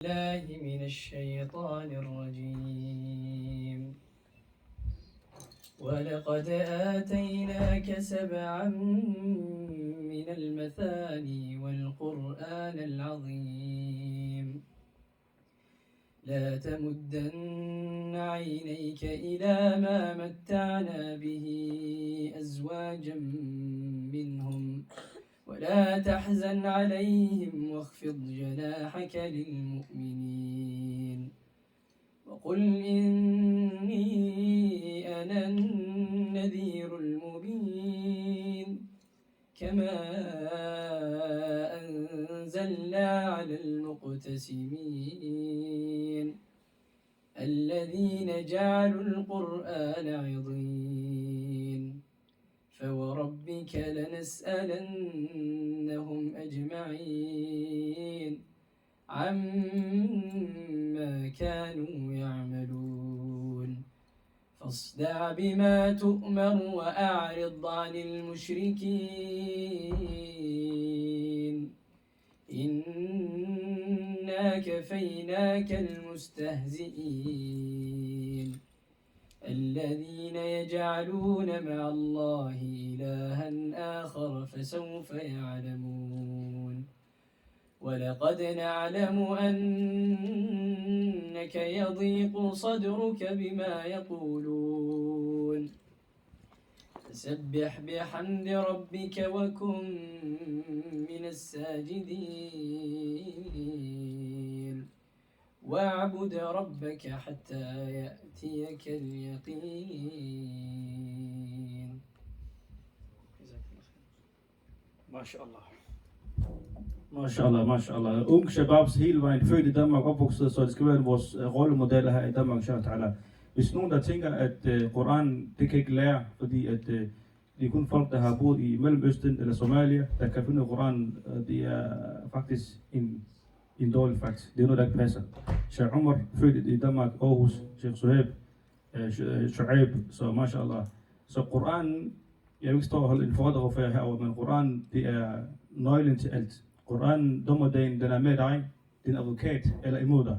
الله من الشيطان الرجيم. ولقد آتيناك 7 من المثاني والقرآن العظيم. لا تمدن عينيك إلى ما متعنا به أزواجا منهم ولا تحزن عليهم واخفض جناحك للمؤمنين وقل إني أنا النذير المبين. كما أنزلنا على المقتسمين الذين جعلوا القرآن عضين. فوربك لنسألنهم أجمعين عما كانوا يعملون. فاصدع بما تؤمر وأعرض عن المشركين إنا كفيناك المستهزئين الذين يجعلون مع الله إلها آخر فسوف يعلمون. ولقد نعلم أنك يضيق صدرك بما يقولون فسبح بحمد ربك وكن من الساجدين واعبد ربك حتى يأتيك اليقين. MashaAllah. MashaAllah, MashaAllah. Unge shababs hele vejen født i Danmark, opvokset, så det skal være vores rollemodeller her i Danmark, inshallah. Hvis nogen der tænker, at Koran, det kan ikke lære, fordi at det er kun folk, der har boet i Mellemøsten eller Somalia, der kan finde Koran, det er faktisk en dårlig fakt. Det er noget, der ikke passer. Sheikh Umar, født i Danmark, Aarhus, Sheikh Suhaib, Shuaib, så MashaAllah. Så Koran, jeg vil ikke stå og holde en foredrag for jer herovre, men Koran, det er nøglen til alt. Koran, dommerdagen, den er med dig, din advokat eller imod dig.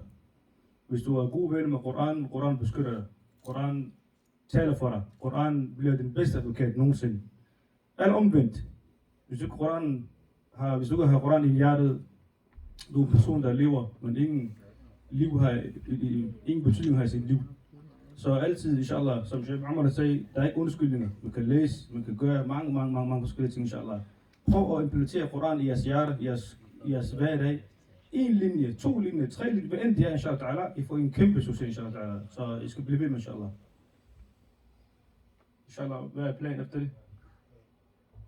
Hvis du er god ven med Koran, Koran beskytter dig. Koran taler for dig. Koran bliver din bedste advokat nogensinde. Eller omvendt. Hvis du ikke har Koran i hjertet, du er en person, der lever, men ingen betydning har i sit liv. Så altid, inshallah, som Sheikh Umar sagde, der er ikke undskyldninger. Man kan læse, man kan gøre mange forskellige ting, inshallah. Prøv at implementere Koran i jeres hjerte, i jeres hverdag. 1 linje, 2 linjer, 3 linjer, hvad end det er, inshallah ta'ala, I får en kæmpe succes, inshallah ta'ala. Så I skal blive ved med, inshallah. Inshallah, hvad er planen efter det?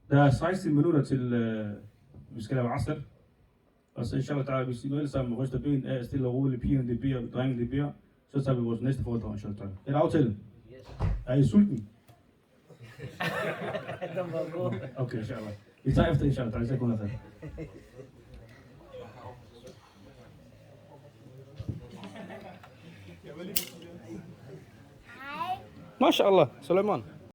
Der er 16 minutter til, vi skal lave asr. Og så inshallah ta'ala, hvis I nu alle sammen ryster ben af, stille og roligt, pigerne det beder, drengene det beder, så tager vi vores næste foredrag, inshallah ta'ala. Er det aftale? Er I sulten? Okay, inshallah. Vi tager efter, inshallah ta'ala, så kun efter. MashaAllah, Sulaiman.